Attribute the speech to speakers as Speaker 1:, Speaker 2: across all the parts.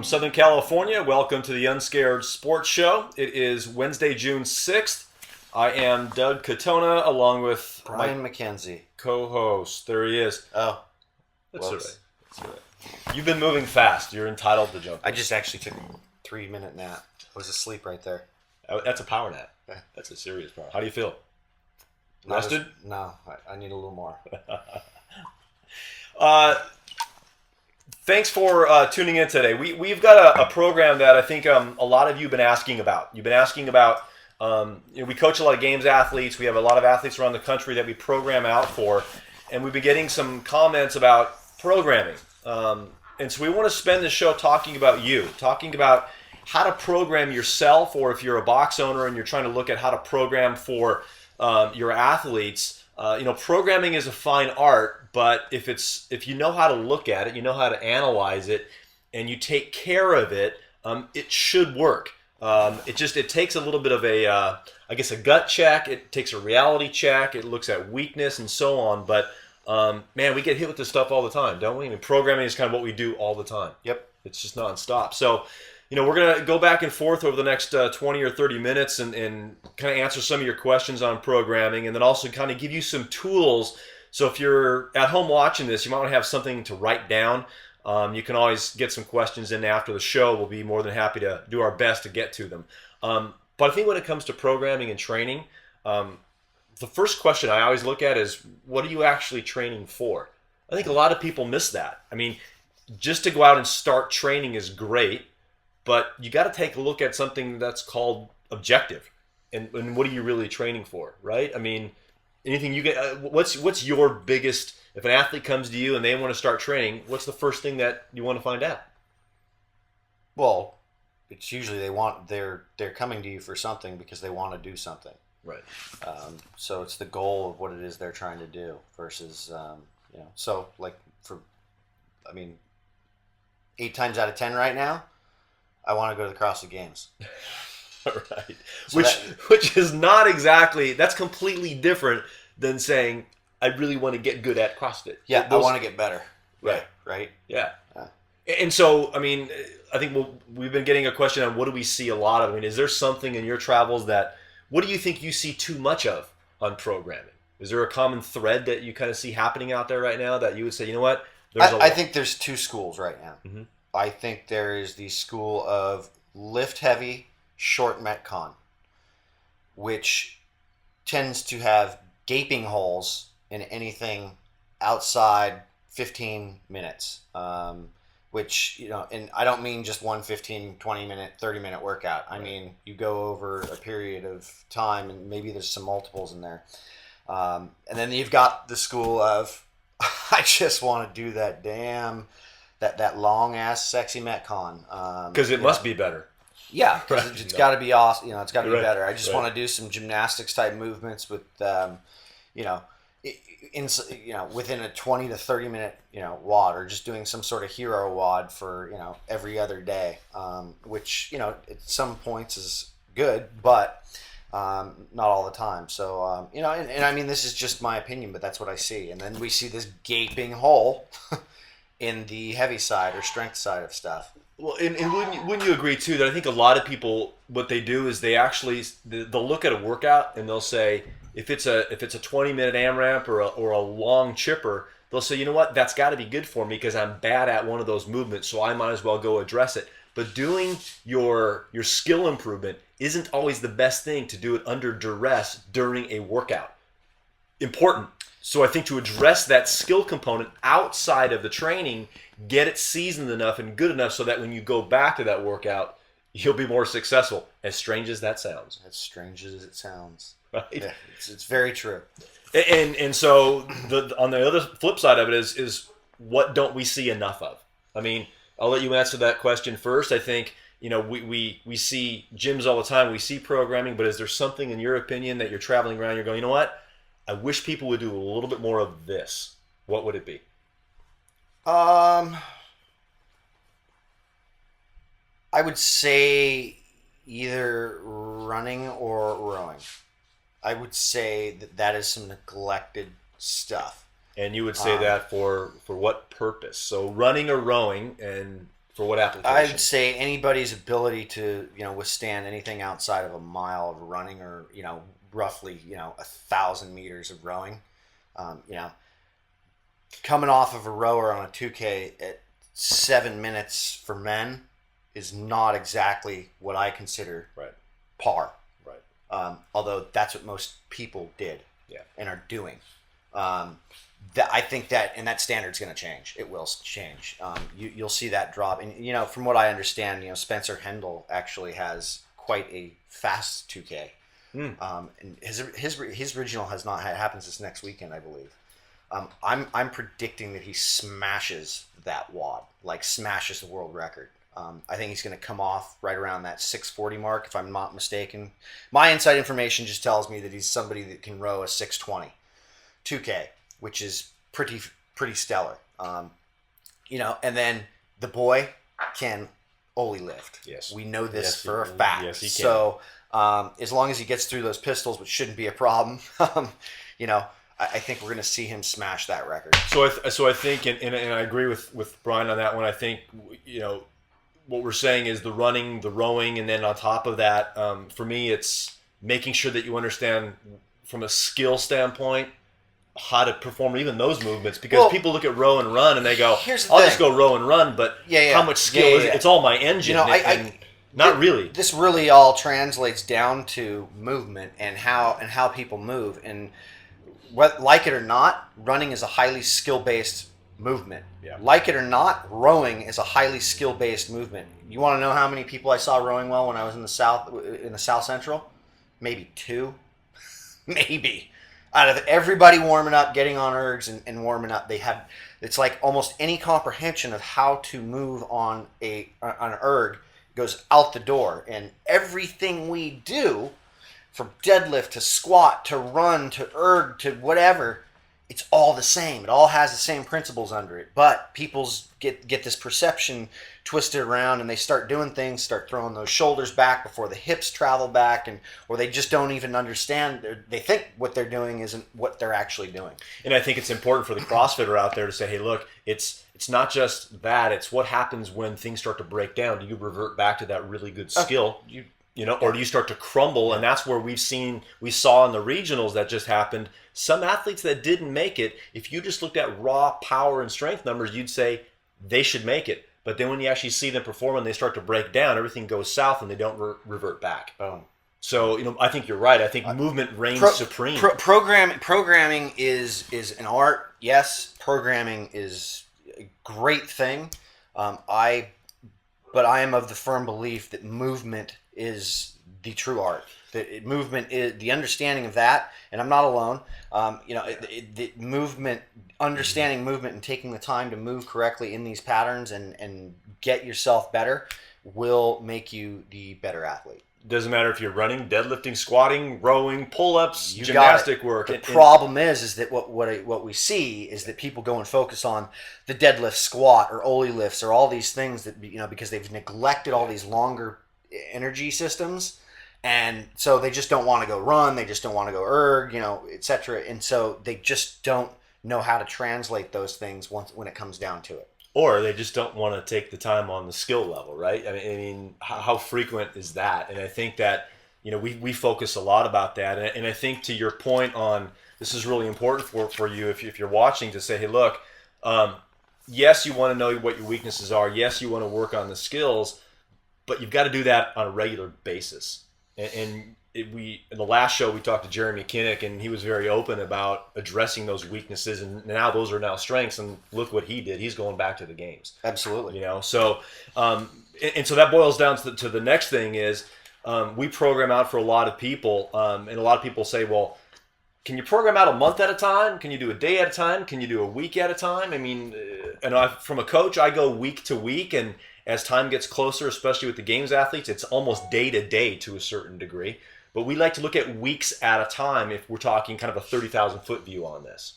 Speaker 1: From Southern California, welcome to the Unscared Sports Show. It is Wednesday, June 6th. I am Doug Katona along with
Speaker 2: Brian Mackenzie,
Speaker 1: co-host. There he is.
Speaker 2: Oh,
Speaker 1: That's all right. That's all right. You've been moving fast. You're entitled to jump.
Speaker 2: I just actually took a 3-minute nap. I was asleep right there.
Speaker 1: That's a power nap. That's a serious power. How do you feel?
Speaker 2: Not
Speaker 1: Rested?
Speaker 2: No, I need a little more.
Speaker 1: Thanks for tuning in today. We've got a program that I think a lot of you have been asking about. You've been asking about, we coach a lot of games athletes. We have a lot of athletes around the country that we program out for. And we've been getting some comments about programming. And so we want to spend the show talking about you, talking about how to program yourself, or if you're a box owner and you're trying to look at how to program for your athletes. Programming is a fine art, but if you know how to look at it, you know how to analyze it, and you take care of it, it should work. It takes a little bit of a gut check. It takes a reality check. It looks at weakness and so on. But man, we get hit with this stuff all the time, don't we? I mean, programming is kind of what we do all the time.
Speaker 2: Yep.
Speaker 1: It's just nonstop. So, we're going to go back and forth over the next 20 or 30 minutes and kind of answer some of your questions on programming, and then also kind of give you some tools. So if you're at home watching this, you might want to have something to write down. You can always get some questions in after the show. We'll be more than happy to do our best to get to them. But I think when it comes to programming and training, the first question I always look at is, what are you actually training for? I think a lot of people miss that. I mean, just to go out and start training is great, but you got to take a look at something that's called objective, and what are you really training for, right? I mean, anything you get. What's your biggest? If an athlete comes to you and they want to start training, what's the first thing that you want to find out?
Speaker 2: Well, it's usually they're coming to you for something because they want to do something.
Speaker 1: Right.
Speaker 2: So it's the goal of what it is they're trying to do versus So 8 times out of 10 right now, I want to go to the CrossFit Games.
Speaker 1: Right.
Speaker 2: So
Speaker 1: which is not exactly, that's completely different than saying, I really want to get good at CrossFit.
Speaker 2: Yeah, I want to get better.
Speaker 1: Right.
Speaker 2: Right?
Speaker 1: Yeah. And so, I mean, I think we've been getting a question on what do we see a lot of. I mean, is there something in your travels what do you think you see too much of on programming? Is there a common thread that you kind of see happening out there right now that you would say, you know what?
Speaker 2: I think there's 2 schools right now.
Speaker 1: Mm-hmm.
Speaker 2: I think there is the school of lift heavy, short metcon, which tends to have gaping holes in anything outside 15 minutes. Which, and I don't mean just one 15, 20 minute, 30 minute workout. I mean, you go over a period of time and maybe there's some multiples in there. And then you've got the school of, I just want to do that that long ass sexy metcon.
Speaker 1: Because it must be better.
Speaker 2: Yeah, because it's got to be awesome. It's got to be better. I just want to do some gymnastics type movements with, within a 20 to 30 minute, WOD, or just doing some sort of hero WOD for, every other day, which, at some points is good, but not all the time. So, and I mean, this is just my opinion, but that's what I see. And then we see this gaping hole in the heavy side or strength side of stuff.
Speaker 1: Well, and wouldn't you agree too that I think a lot of people, what they do is they'll look at a workout and they'll say, if it's a 20-minute AMRAP or a long chipper, they'll say, you know what, that's got to be good for me because I'm bad at one of those movements, so I might as well go address it. But doing your skill improvement isn't always the best thing to do it under duress during a workout. Important. So I think to address that skill component outside of the training, get it seasoned enough and good enough so that when you go back to that workout, you'll be more successful. As strange as that sounds.
Speaker 2: As strange as it sounds.
Speaker 1: Right?
Speaker 2: Yeah, it's very true.
Speaker 1: And so on the other flip side of it is what don't we see enough of? I mean, I'll let you answer that question first. I think, we see gyms all the time. We see programming, but is there something in your opinion that you're traveling around, you're going, you know what? I wish people would do a little bit more of this. What would it be?
Speaker 2: I would say either running or rowing. I would say that is some neglected stuff.
Speaker 1: And you would say that for what purpose? So running or rowing, and For what application?
Speaker 2: I'd say anybody's ability to, withstand anything outside of a mile of running, or, roughly, 1,000 meters of rowing. Coming off of a rower on a 2K at 7 minutes for men is not exactly what I consider par.
Speaker 1: Right.
Speaker 2: Although that's what most people did and are doing. I think that standard's going to change. It will change. You'll see that drop. And, from what I understand, Spencer Hendel actually has quite a fast 2K. And his regional has not had, happens this next weekend, I believe. I'm predicting that he smashes that WOD, like smashes the world record. I think he's going to come off right around that 640 mark, if I'm not mistaken. My inside information just tells me that he's somebody that can row a 620 2K, which is pretty stellar. And then the boy can Oli lift.
Speaker 1: Yes.
Speaker 2: We know this for a fact.
Speaker 1: Yes, he can.
Speaker 2: So as long as he gets through those pistols, which shouldn't be a problem, I think we're going to see him smash that record.
Speaker 1: So I think, and I agree with Brian on that one. I think, what we're saying is the running, the rowing, and then on top of that, for me, it's making sure that you understand from a skill standpoint how to perform even those movements, because people look at row and run and they go, I'll just go row and run, but how much skill is it? It's all my engine. Not really.
Speaker 2: This really all translates down to movement and how people move. And like it or not, running is a highly skill-based movement.
Speaker 1: Yeah.
Speaker 2: Like it or not, rowing is a highly skill-based movement. You want to know how many people I saw rowing well when I was in the South Central? Maybe 2. Maybe. Out of everybody warming up, getting on ergs and warming up, it's like almost any comprehension of how to move on an erg goes out the door. And everything we do, from deadlift to squat to run to erg to whatever, it's all the same. It all has the same principles under it. But people get this perception twisted around, and they start doing things, start throwing those shoulders back before the hips travel back, or they just don't even understand. They think what they're doing isn't what they're actually doing.
Speaker 1: And I think it's important for the CrossFitter out there to say, hey, look, it's not just that. It's what happens when things start to break down. Do you revert back to that really good skill? Or do you start to crumble? And that's where we saw in the regionals that just happened, some athletes that didn't make it, if you just looked at raw power and strength numbers, you'd say they should make it. But then when you actually see them perform and they start to break down, everything goes south and they don't revert back. So, I think you're right. I think movement reigns supreme.
Speaker 2: Programming is an art. Yes, programming is a great thing. But I am of the firm belief that movement is the true art. That movement is the understanding of that, and I'm not alone. The movement, understanding movement, and taking the time to move correctly in these patterns and get yourself better will make you the better athlete.
Speaker 1: Doesn't matter if you're running, deadlifting, squatting, rowing, pull-ups, gymnastic work.
Speaker 2: The problem is that what we see is that people go and focus on the deadlift, squat, or Oli lifts, or all these things that because they've neglected all these longer energy systems, and so they just don't want to go run, they just don't want to go erg, etc. And so they just don't know how to translate those things when it comes down to it.
Speaker 1: Or they just don't want to take the time on the skill level, right? I mean, how frequent is that? And I think that, we focus a lot about that. And I think to your point on, this is really important for you if you're watching, to say, hey, look, yes, you want to know what your weaknesses are. Yes, you want to work on the skills, but you've got to do that on a regular basis. In the last show, we talked to Jeremy Kinnick, and he was very open about addressing those weaknesses, and now those are now strengths. And look what he did; he's going back to the games.
Speaker 2: Absolutely.
Speaker 1: So and so that boils down to the next thing is we program out for a lot of people, and a lot of people say, well, can you program out a month at a time? Can you do a day at a time? Can you do a week at a time? I mean, from a coach, I go week to week, and as time gets closer, especially with the games athletes, it's almost day to day to a certain degree. But we like to look at weeks at a time if we're talking kind of a 30,000 foot view on this.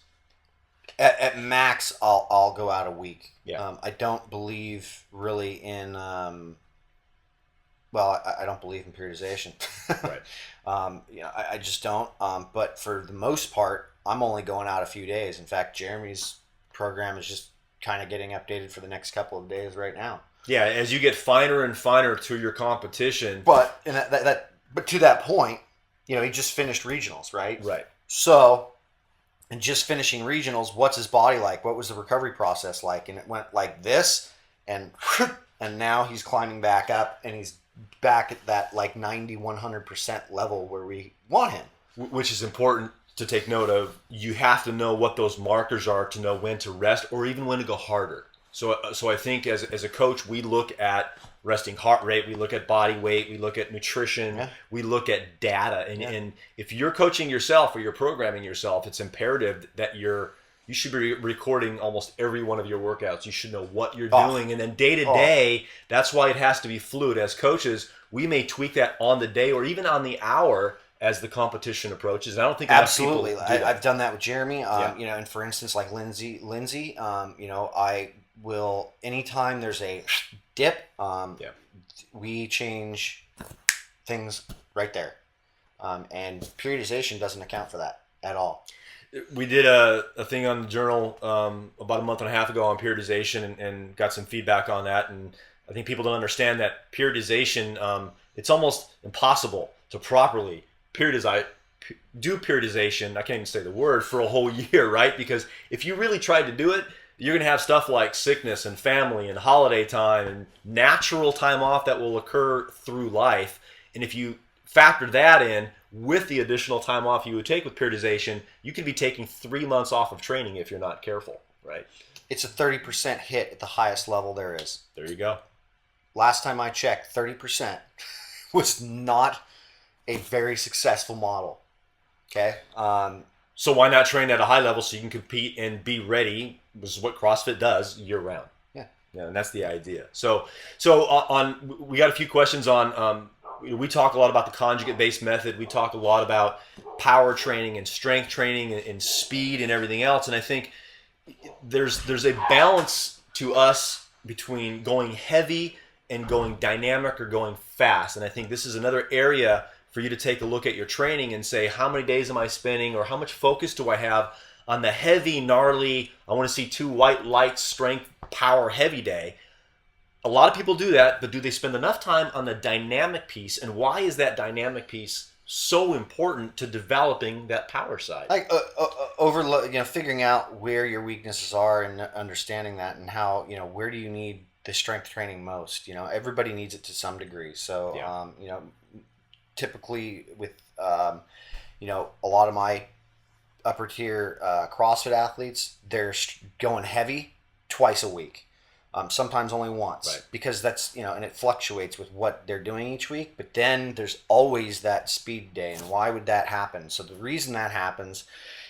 Speaker 2: At max, I'll go out a week.
Speaker 1: Yeah.
Speaker 2: I don't believe really in. I don't believe in periodization.
Speaker 1: Right.
Speaker 2: I just don't. But for the most part, I'm only going out a few days. In fact, Jeremy's program is just kind of getting updated for the next couple of days right now.
Speaker 1: Yeah, as you get finer and finer to your competition.
Speaker 2: But but to that point, he just finished regionals, right?
Speaker 1: Right.
Speaker 2: So, and just finishing regionals, what's his body like? What was the recovery process like? And it went like this, and now he's climbing back up, and he's back at that like 90, 100% level where we want him.
Speaker 1: Which is important to take note of. You have to know what those markers are to know when to rest or even when to go harder. So I think as a coach, we look at resting heart rate, we look at body weight, we look at nutrition, we look at data. And if you're coaching yourself or you're programming yourself, it's imperative that you should be recording almost every one of your workouts. You should know what you're doing. And then day to day, that's why it has to be fluid. As coaches, we may tweak that on the day or even on the hour as the competition approaches. I don't think
Speaker 2: absolutely.
Speaker 1: Enough people do that.
Speaker 2: I've done that with Jeremy. And for instance, like Lindsay, I will, anytime there's a dip, we change things right there. And periodization doesn't account for that at all.
Speaker 1: We did a thing on the journal about a month and a half ago on periodization and got some feedback on that. And I think people don't understand that periodization, it's almost impossible to properly do periodization, I can't even say the word, for a whole year, right? Because if you really tried to do it, you're going to have stuff like sickness and family and holiday time and natural time off that will occur through life. And if you factor that in with the additional time off you would take with periodization, you could be taking 3 months off of training if you're not careful, right?
Speaker 2: It's a 30% hit at the highest level there is.
Speaker 1: There you go.
Speaker 2: Last time I checked, 30% was not a very successful model. Okay?
Speaker 1: So why not train at a high level so you can compete and be ready, which is what CrossFit does year round. Yeah, and that's the idea. So we got a few questions on, we talk a lot about the conjugate-based method. We talk a lot about power training and strength training and speed and everything else. And I think there's a balance to us between going heavy and going dynamic or going fast. And I think this is another area for you to take a look at your training and say, how many days am I spending or how much focus do I have on the heavy, gnarly, I want to see 2 white lights, strength, power, heavy day. A lot of people do that, but do they spend enough time on the dynamic piece? And why is that dynamic piece so important to developing that power side?
Speaker 2: Like figuring out where your weaknesses are and understanding that, and how, where do you need the strength training most? Everybody needs it to some degree. So, typically with, a lot of my upper tier CrossFit athletes, they're going heavy twice a week. Sometimes only once,
Speaker 1: right?
Speaker 2: Because that's, and it fluctuates with what they're doing each week. But then there's always that speed day. And why would that happen? So the reason that happens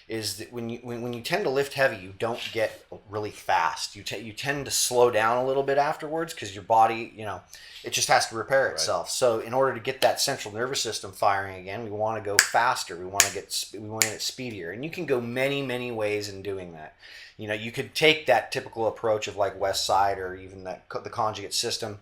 Speaker 2: is that when you tend to lift heavy, you don't get really fast. You tend to slow down a little bit afterwards because your body, it just has to repair itself. Right. So in order to get that central nervous system firing again, we want to go faster. We want to get speedier, and you can go many, many ways in doing that. You could take that typical approach of like West Side or even the conjugate system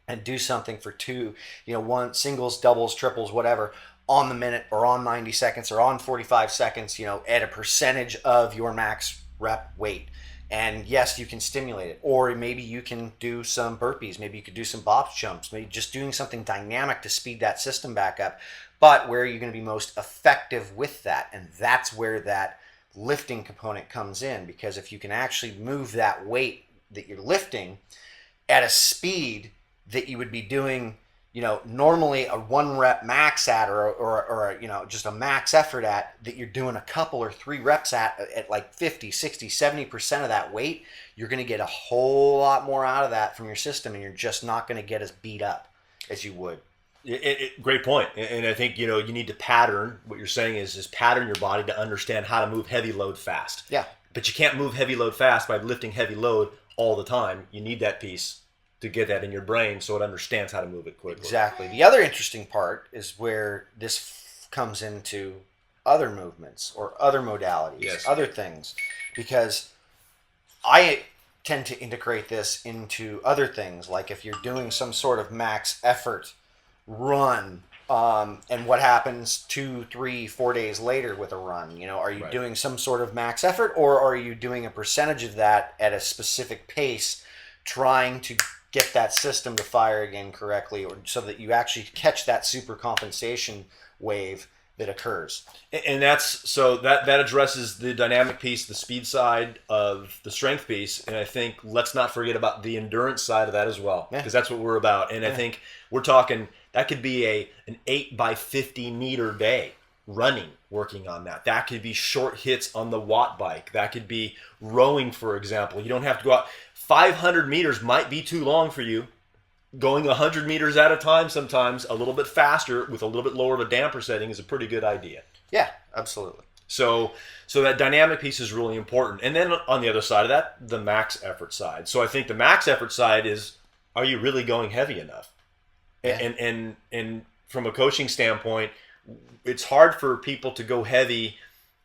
Speaker 2: and do something for 2, one singles, doubles, triples, whatever, on the minute or on 90 seconds or on 45 seconds, at a percentage of your max rep weight. And yes, you can stimulate it. Or maybe you can do some burpees. Maybe you could do some box jumps. Maybe just doing something dynamic to speed that system back up. But where are you going to be most effective with that? And that's where that lifting component comes in. Because if you can actually move that weight that you're lifting at a speed that you would be doing, normally a 1 rep max at or just a max effort at, that you're doing a couple or 3 reps at like 50, 60, 70% of that weight, you're going to get a whole lot more out of that from your system, and you're just not going to get as beat up as you would.
Speaker 1: Great point. And I think, you need to pattern. What you're saying is pattern your body to understand how to move heavy load fast.
Speaker 2: Yeah.
Speaker 1: But you can't move heavy load fast by lifting heavy load all the time. You need that piece to get that in your brain so it understands how to move it quickly.
Speaker 2: Exactly. The other interesting part is where this comes into other movements or other modalities, other things, because I tend to integrate this into other things. Like if you're doing some sort of max effort run And what happens 2, 3, 4 days later with a run? Are you
Speaker 1: Right.
Speaker 2: doing some sort of max effort, or are you doing a percentage of that at a specific pace, trying to get that system to fire again correctly, or so that you actually catch that super compensation wave that occurs?
Speaker 1: And that's so that addresses the dynamic piece, the speed side of the strength piece, and I think let's not forget about the endurance side of that as well,
Speaker 2: Yeah.
Speaker 1: because that's what we're about. And I think we're talking that could be an 8 by 50 meter day running, working on that. That could be short hits on the watt bike. That could be rowing, for example. You don't have to go out. 500 meters might be too long for you. Going 100 meters at a time, sometimes a little bit faster with a little bit lower of a damper setting, is a pretty good idea.
Speaker 2: Yeah, absolutely.
Speaker 1: So that dynamic piece is really important. And then on the other side of that, the max effort side. So I think the max effort side is, are you really going heavy enough?
Speaker 2: Yeah.
Speaker 1: And from a coaching standpoint, it's hard for people to go heavy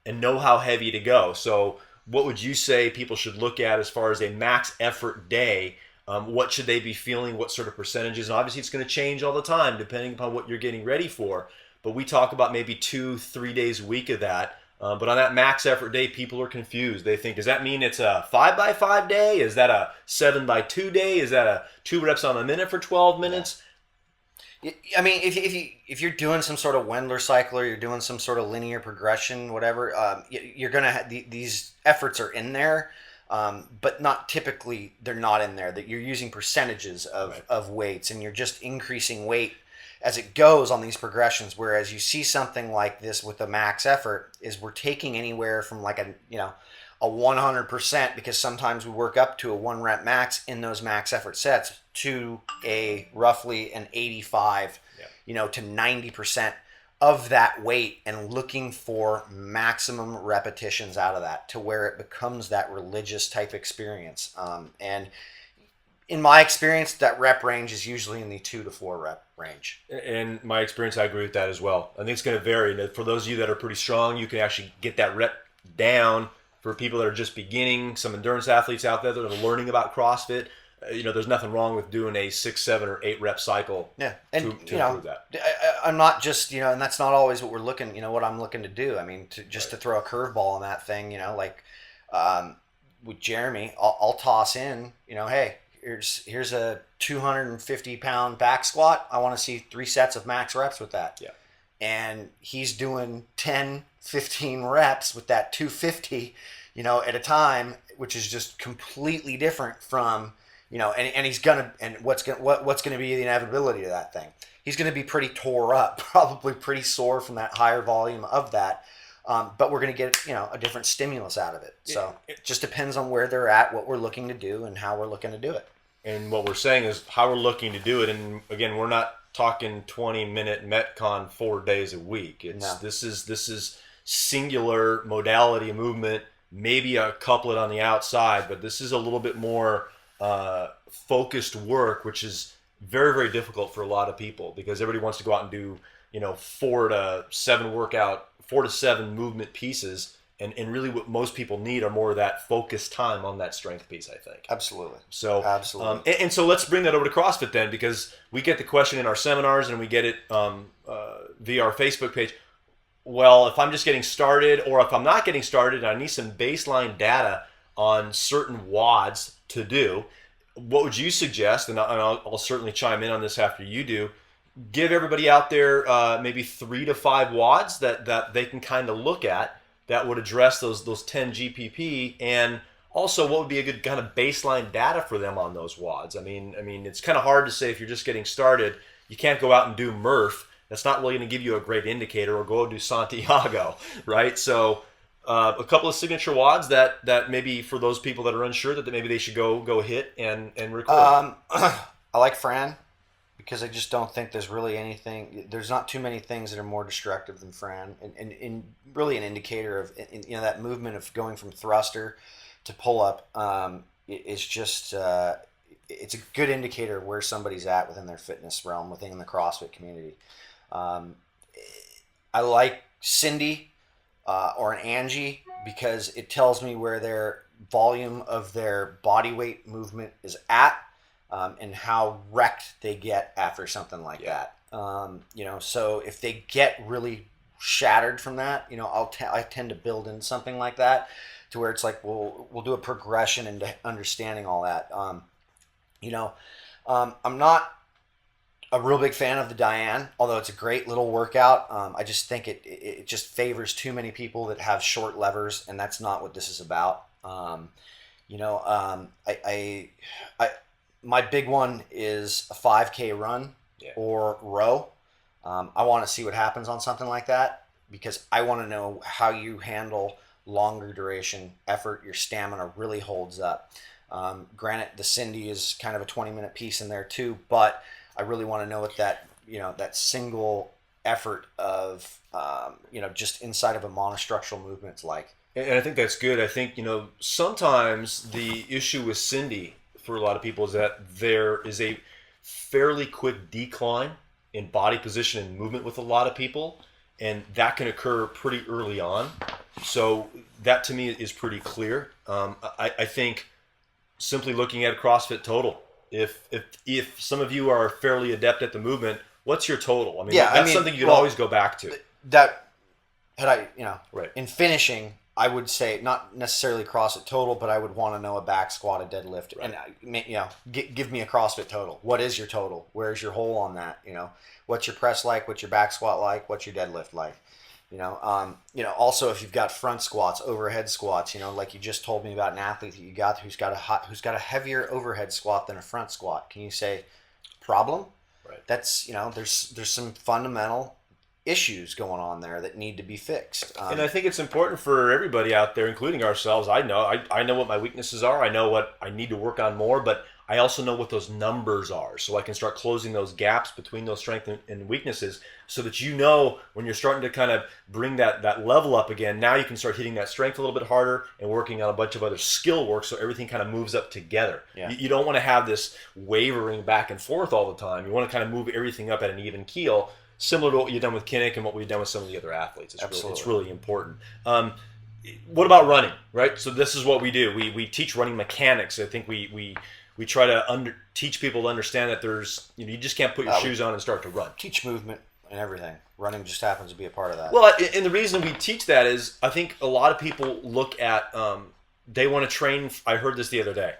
Speaker 1: and know how heavy to go. So what would you say people should look at as far as a max effort day? What should they be feeling? What sort of percentages? And obviously, it's going to change all the time depending upon what you're getting ready for. But we talk about maybe 2-3 days a week of that. But on that max effort day, people are confused. They think, does that mean it's a 5 by 5 day? Is that a 7 by 2 day? Is that a 2 reps on a minute for 12 minutes?
Speaker 2: I mean, if you're doing some sort of Wendler cycle, or you're doing some sort of linear progression, whatever, you're gonna have these efforts are in there, but not typically. They're not in there. That you're using percentages of weights, and you're just increasing weight as it goes on these progressions. Whereas you see something like this with the max effort, is we're taking anywhere from like a 100%, because sometimes we work up to a 1 rep max in those max effort sets, to a roughly an 85, to 90% of that weight, and looking for maximum repetitions out of that, to where it becomes that religious type experience. And in my experience, that rep range is usually in the 2 to 4 rep range.
Speaker 1: In my experience, I agree with that as well. I think it's going to vary. For those of you that are pretty strong, you can actually get that rep down. For people that are just beginning, some endurance athletes out there that are learning about CrossFit, there's nothing wrong with doing a 6, 7, or 8 rep cycle.
Speaker 2: Yeah, and
Speaker 1: to improve that.
Speaker 2: I'm not just and that's not always what we're looking. What I'm looking to do. I mean, to throw a curveball on that thing. Like with Jeremy, I'll toss in. Hey, here's a 250-pound back squat. I want to see 3 sets of max reps with that.
Speaker 1: Yeah. And
Speaker 2: he's doing 10, 15 reps with that 250, at a time, which is just completely different from, and he's gonna, and what's gonna be the inevitability of that thing? He's gonna be pretty tore up, probably pretty sore from that higher volume of that. But we're gonna get, a different stimulus out of it. So it just depends on where they're at, what we're looking to do, and how we're looking to do it.
Speaker 1: And what we're saying is how we're looking to do it. And again, we're not talking 20-minute Metcon 4 days a week. This is singular modality movement, maybe a couplet on the outside, but this is a little bit more focused work, which is very, very difficult for a lot of people, because everybody wants to go out and do 4 to 7 movement pieces. And really what most people need are more of that focused time on that strength piece, I think.
Speaker 2: Absolutely.
Speaker 1: So,
Speaker 2: absolutely.
Speaker 1: And so let's bring that over to CrossFit then, because we get the question in our seminars, and we get it via our Facebook page. Well, if I'm just getting started, or if I'm not getting started, and I need some baseline data on certain WODs to do, what would you suggest? And I'll certainly chime in on this after you do. Give everybody out there maybe 3 to 5 WODs that they can kind of look at, that would address those 10 GPP, and also what would be a good kind of baseline data for them on those WODs. I mean, it's kind of hard to say if you're just getting started, you can't go out and do Murph. That's not really going to give you a great indicator, or go do Santiago, right? So a couple of signature WODs that maybe for those people that are unsure, that maybe they should go hit and record.
Speaker 2: I like Fran, because I just don't think there's really anything. There's not too many things that are more destructive than Fran, and really an indicator of that movement of going from thruster to pull up. It's just it's a good indicator of where somebody's at within their fitness realm, within the CrossFit community. I like Cindy or an Angie, because it tells me where their volume of their body weight movement is at. and how wrecked they get after something like that. So if they get really shattered from that, I tend to build in something like that to where it's like we'll do a progression into understanding all that. I'm not a real big fan of the Diane, although it's a great little workout. I just think it just favors too many people that have short levers, and that's not what this is about. My big one is a 5K run or row. I want to see what happens on something like that because I want to know how you handle longer duration effort. Your stamina really holds up. Granted, the Cindy is kind of a 20-minute piece in there too, but I really want to know what that single effort of just inside of a monostructural movement's like.
Speaker 1: And I think that's good. I think sometimes the issue with Cindy for a lot of people is that there is a fairly quick decline in body position and movement with a lot of people, and that can occur pretty early on. So that to me is pretty clear. I think simply looking at CrossFit Total, if some of you are fairly adept at the movement, what's your total? I mean, that's something you can always go back to.
Speaker 2: That had
Speaker 1: right.
Speaker 2: In finishing, I would say not necessarily CrossFit Total, but I would want to know a back squat, a deadlift,
Speaker 1: right.
Speaker 2: And give me a CrossFit Total. What is your total? Where's your hole on that? What's your press like? What's your back squat like? What's your deadlift like? Also if you've got front squats, overhead squats, like you just told me about an athlete that you got who's got a heavier overhead squat than a front squat. Can you say problem?
Speaker 1: Right.
Speaker 2: That's there's some fundamental issues going on there that need to be fixed.
Speaker 1: And I think it's important for everybody out there, including ourselves. I know what my weaknesses are. I know what I need to work on more, but I also know what those numbers are, so I can start closing those gaps between those strengths and weaknesses, so that when you're starting to kind of bring that level up again, now you can start hitting that strength a little bit harder and working on a bunch of other skill work, so everything kind of moves up together.
Speaker 2: Yeah.
Speaker 1: You don't want to have this wavering back and forth all the time. You want to kind of move everything up at an even keel, similar to what you've done with Kinnick and what we've done with some of the other athletes. It's really important. What about running, right? So this is what we do. We teach running mechanics. I think we try to teach people to understand that there's you just can't put your shoes on and start to run.
Speaker 2: Teach movement and everything. Running just happens to be a part of that.
Speaker 1: Well, and the reason we teach that is I think a lot of people look at they want to train. I heard this the other day.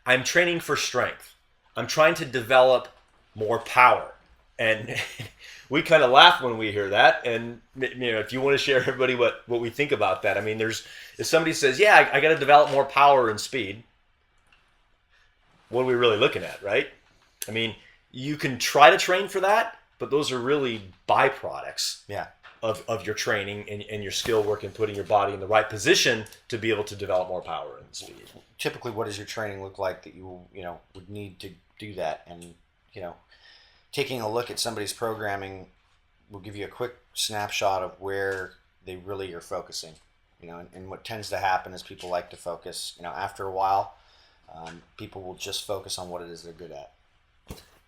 Speaker 1: I'm training for strength. I'm trying to develop more power. And we kind of laugh when we hear that. And if you want to share everybody what we think about that, I mean, if somebody says, "Yeah, I got to develop more power and speed," what are we really looking at, right? I mean, you can try to train for that, but those are really byproducts of your training and your skill work and putting your body in the right position to be able to develop more power and speed.
Speaker 2: Typically, what does your training look like that you would need to do that? And taking a look at somebody's programming will give you a quick snapshot of where they really are focusing. And what tends to happen is people like to focus. After a while, people will just focus on what it is they're good at.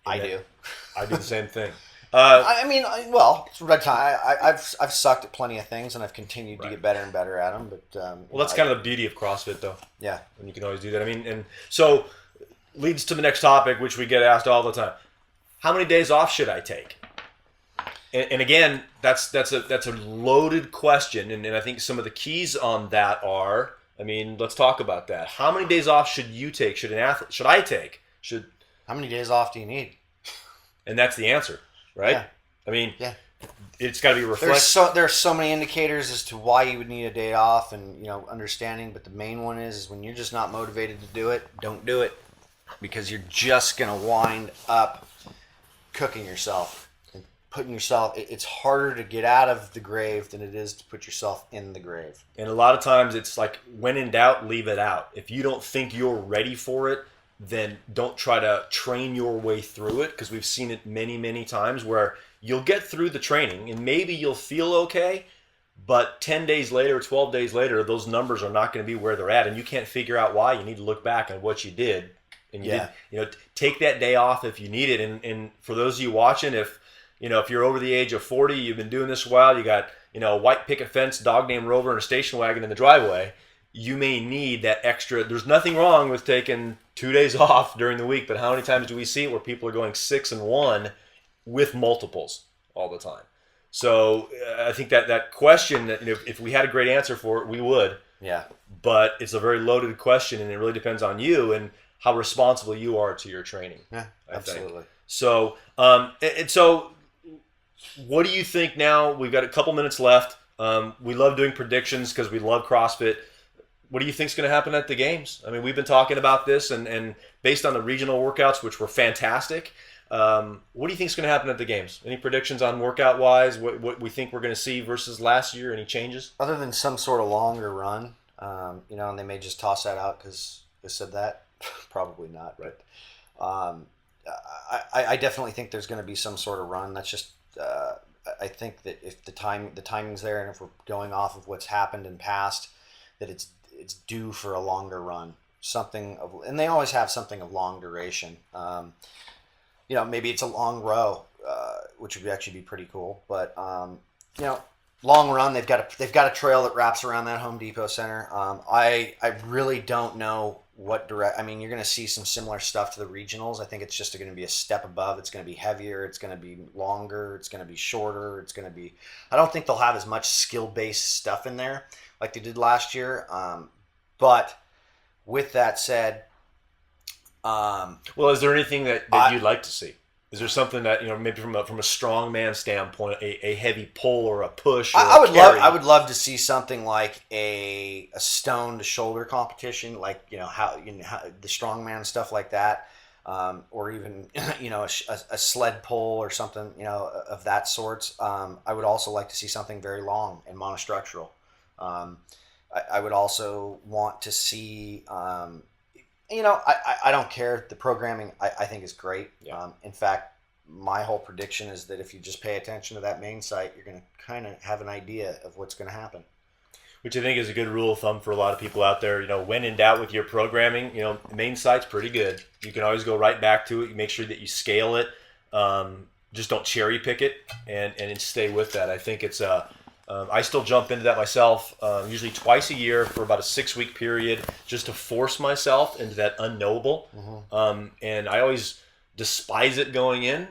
Speaker 2: I do
Speaker 1: the same thing.
Speaker 2: I've sucked at plenty of things, and I've continued to get better and better at them. But
Speaker 1: that's kind of the beauty of CrossFit, though.
Speaker 2: Yeah,
Speaker 1: and you can always do that. I mean, and so leads to the next topic, which we get asked all the time: how many days off should I take? And again, that's a loaded question, and I think some of the keys on that are. I mean, let's talk about that. How many days off should you take? Should I take?
Speaker 2: How many days off do you need?
Speaker 1: And that's the answer, right?
Speaker 2: Yeah.
Speaker 1: I mean, it's got to be reflected.
Speaker 2: There are so many indicators as to why you would need a day off, and understanding. But the main one is when you're just not motivated to do it, don't do it, because you're just gonna wind up cooking yourself. Putting yourself, it's harder to get out of the grave than it is to put yourself in the grave.
Speaker 1: And a lot of times it's like, when in doubt, leave it out. If you don't think you're ready for it, then don't try to train your way through it, because we've seen it many, many times where you'll get through the training and maybe you'll feel okay, but 10 days later, 12 days later, those numbers are not going to be where they're at, and you can't figure out why. You need to look back on what you did. And take that day off if you need it. And for those of you watching, if you're over the age of 40, you've been doing this a while, you got, a white picket fence, dog named Rover, and a station wagon in the driveway, you may need that extra. There's nothing wrong with taking 2 days off during the week, but how many times do we see it where people are going 6-1 with multiples all the time? So I think that question, that if we had a great answer for it, we would.
Speaker 2: Yeah.
Speaker 1: But it's a very loaded question, and it really depends on you and how responsible you are to your training.
Speaker 2: Yeah, absolutely.
Speaker 1: Think. So, so what do you think now? We've got a couple minutes left. We love doing predictions because we love CrossFit. What do you think is going to happen at the games? I mean, we've been talking about this, and based on the regional workouts, which were fantastic, what do you think is going to happen at the games? Any predictions on workout-wise? What we think we're going to see versus last year? Any changes?
Speaker 2: Other than some sort of longer run, and they may just toss that out because they said that. Probably not,
Speaker 1: right?
Speaker 2: I definitely think there's going to be some sort of run. That's just I think that if the timing's there, and if we're going off of what's happened in past, that it's due for a longer run. And they always have something of long duration. Maybe it's a long row, which would actually be pretty cool. But long run, they've got a trail that wraps around that Home Depot Center. I really don't know what direct. I mean, you're going to see some similar stuff to the regionals. I think it's just going to be a step above. It's going to be heavier. It's going to be longer. It's going to be shorter. It's going to be. I don't think they'll have as much skill-based stuff in there like they did last year. But with that said,
Speaker 1: well, is there anything that you'd like to see? Is there something that maybe from a strongman standpoint, a heavy pull or a push? Or
Speaker 2: I would love to see something like a stone to shoulder competition, like how the strongman stuff like that, or even a sled pull or something of that sort. I would also like to see something very long and monostructural. I would also want to see. I don't care. The programming I think is great.
Speaker 1: Yeah.
Speaker 2: In fact, my whole prediction is that if you just pay attention to that main site, you're going to kind of have an idea of what's going to happen.
Speaker 1: Which I think is a good rule of thumb for a lot of people out there. When in doubt with your programming, the main site's pretty good. You can always go right back to it. You make sure that you scale it. Just don't cherry pick it and stay with that. I think it's I still jump into that myself, usually twice a year for about a 6-week period, just to force myself into that unknowable.
Speaker 2: Mm-hmm.
Speaker 1: And I always despise it going in,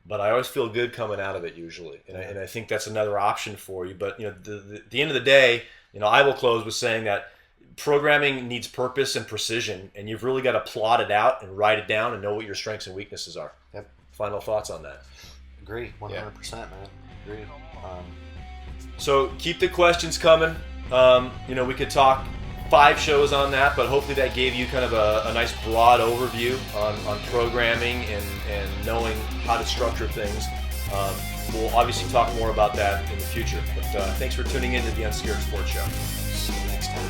Speaker 1: but I always feel good coming out of it usually. And I think that's another option for you. But the end of the day, I will close with saying that programming needs purpose and precision, and you've really got to plot it out and write it down and know what your strengths and weaknesses are.
Speaker 2: Yep.
Speaker 1: Final thoughts on that?
Speaker 2: Agree, 100%, man. Agree.
Speaker 1: So keep the questions coming. We could talk 5 shows on that, but hopefully that gave you kind of a nice broad overview on programming and knowing how to structure things. We'll obviously talk more about that in the future. But thanks for tuning in to the Unscared Sports Show.
Speaker 2: See you next time.